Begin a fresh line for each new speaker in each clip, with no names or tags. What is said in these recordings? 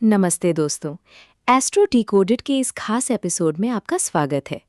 नमस्ते दोस्तों। Astro decoded के इस खास एपिसोड में आपका स्वागत है।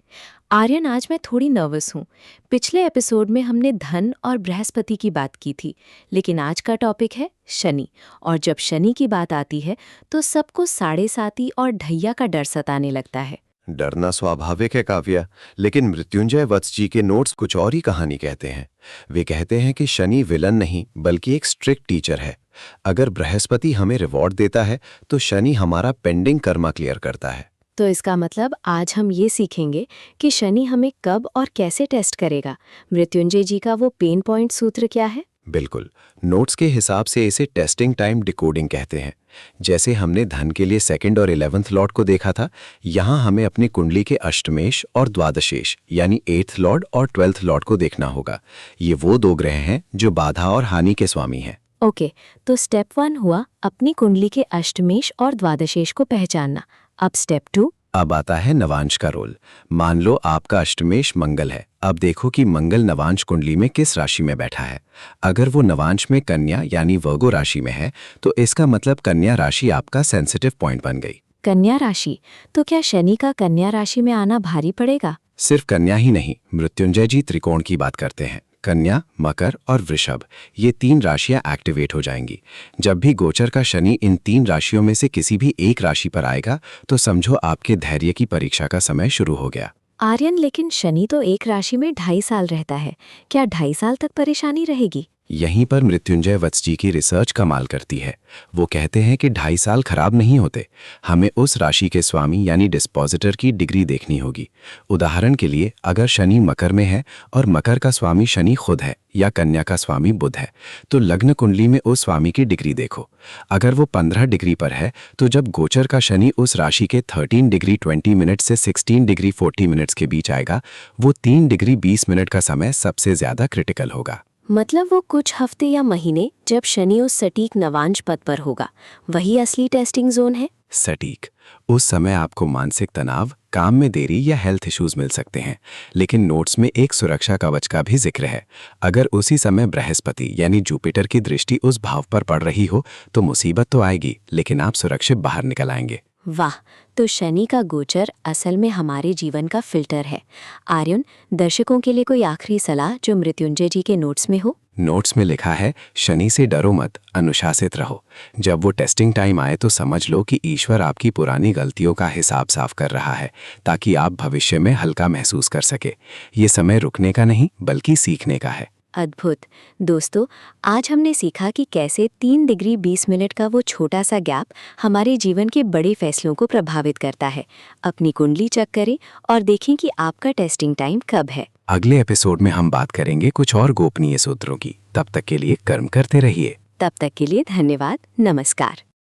आर्यन, आज मैं थोड़ी नर्वस हूँ। पिछले एपिसोड में हमने धन और बृहस्पति की बात की थी, लेकिन आज का टॉपिक है शनि। और जब शनि की बात आती है तो सबको साढ़े साती और ढैया का डर सताने लगता है।
डरना स्वाभाविक है काव्या, लेकिन मृत्युंजय वत्स जी के नोट्स कुछ और ही कहानी कहते हैं। वे कहते हैं कि शनि विलन नहीं बल्कि एक स्ट्रिक्ट टीचर है। अगर बृहस्पति हमें रिवॉर्ड देता है तो शनि हमारा पेंडिंग कर्मा क्लियर करता है।
तो इसका मतलब आज हम ये सीखेंगे कि शनि हमें कब और कैसे टेस्ट करेगा। मृत्युंजय जी का वो पेन पॉइंट सूत्र क्या है?
बिल्कुल, नोट्स के हिसाब से इसे टेस्टिंग टाइम डिकोडिंग कहते हैं। जैसे हमने धन के लिए 2nd और 11th लॉर्ड को देखा था, यहाँ हमें अपनी कुंडली के अष्टमेश और द्वादशेश यानी 8th लॉर्ड और 12th लॉर्ड को देखना होगा। ये वो दो ग्रह हैं जो बाधा और हानि के स्वामी हैं।
ओके, तो स्टेप 1 हुआ अपनी कुंडली के अष्टमेश और द्वादशेश को पहचानना। अब स्टेप 2।
अब आता है नवांश का रोल। मान लो आपका अष्टमेश मंगल है। अब देखो कि मंगल नवांश कुंडली में किस राशि में बैठा है। अगर वो नवांश में कन्या यानी वर्गो राशि में है तो इसका मतलब कन्या राशि आपका सेंसिटिव पॉइंट बन गई।
कन्या राशि, तो क्या शनि का कन्या राशि में आना भारी पड़ेगा?
सिर्फ कन्या ही नहीं, मृत्युंजय जी त्रिकोण की बात करते हैं। कन्या, मकर और वृषभ, ये 3 राशियां एक्टिवेट हो जाएंगी। जब भी गोचर का शनि इन 3 राशियों में से किसी भी एक राशि पर आएगा तो समझो आपके धैर्य की परीक्षा का समय शुरू हो गया।
आर्यन, लेकिन शनि तो एक राशि में 2.5 साल रहता है। क्या 2.5 साल तक परेशानी रहेगी?
यहीं पर मृत्युंजय वत्स जी की रिसर्च कमाल करती है। वो कहते हैं कि 2.5 साल खराब नहीं होते। हमें उस राशि के स्वामी यानी डिस्पोजिटर की डिग्री देखनी होगी। उदाहरण के लिए, अगर शनि मकर में है और मकर का स्वामी शनि खुद है या कन्या का स्वामी बुध है, तो लग्न कुंडली में उस स्वामी की डिग्री देखो। अगर वो 15 डिग्री पर है तो जब गोचर का शनि उस राशि के 13 डिग्री 20 मिनट से 16 डिग्री 40 मिनट्स के बीच आएगा, वो 3 डिग्री 20 मिनट का समय सबसे ज्यादा क्रिटिकल होगा।
मतलब वो कुछ हफ्ते या महीने जब शनि उस सटीक नवांश पद पर होगा, वही असली टेस्टिंग जोन है।
सटीक। उस समय आपको मानसिक तनाव, काम में देरी या हेल्थ इश्यूज मिल सकते हैं, लेकिन नोट्स में एक सुरक्षा कवच का भी जिक्र है। अगर उसी समय बृहस्पति यानी जुपिटर की दृष्टि उस भाव पर पड़ रही हो तो मुसीबत तो आएगी, लेकिन आप सुरक्षित बाहर निकल आएंगे।
वाह, तो शनि का गोचर असल में हमारे जीवन का फिल्टर है। आर्यन, दर्शकों के लिए कोई आखिरी सलाह जो मृत्युंजय जी के नोट्स में हो?
नोट्स में लिखा है, शनि से डरो मत, अनुशासित रहो। जब वो टेस्टिंग टाइम आए तो समझ लो कि ईश्वर आपकी पुरानी गलतियों का हिसाब साफ कर रहा है, ताकि आप भविष्य में हल्का महसूस कर सके। ये समय रुकने का नहीं बल्कि सीखने का है।
अद्भुत। दोस्तों, आज हमने सीखा कि कैसे 3 डिग्री 20 मिनट का वो छोटा सा गैप हमारे जीवन के बड़े फैसलों को प्रभावित करता है। अपनी कुंडली चेक करें और देखें कि आपका टेस्टिंग टाइम कब है।
अगले एपिसोड में हम बात करेंगे कुछ और गोपनीय सूत्रों की। तब तक के लिए कर्म करते रहिए।
तब तक के लिए धन्यवाद। नमस्कार।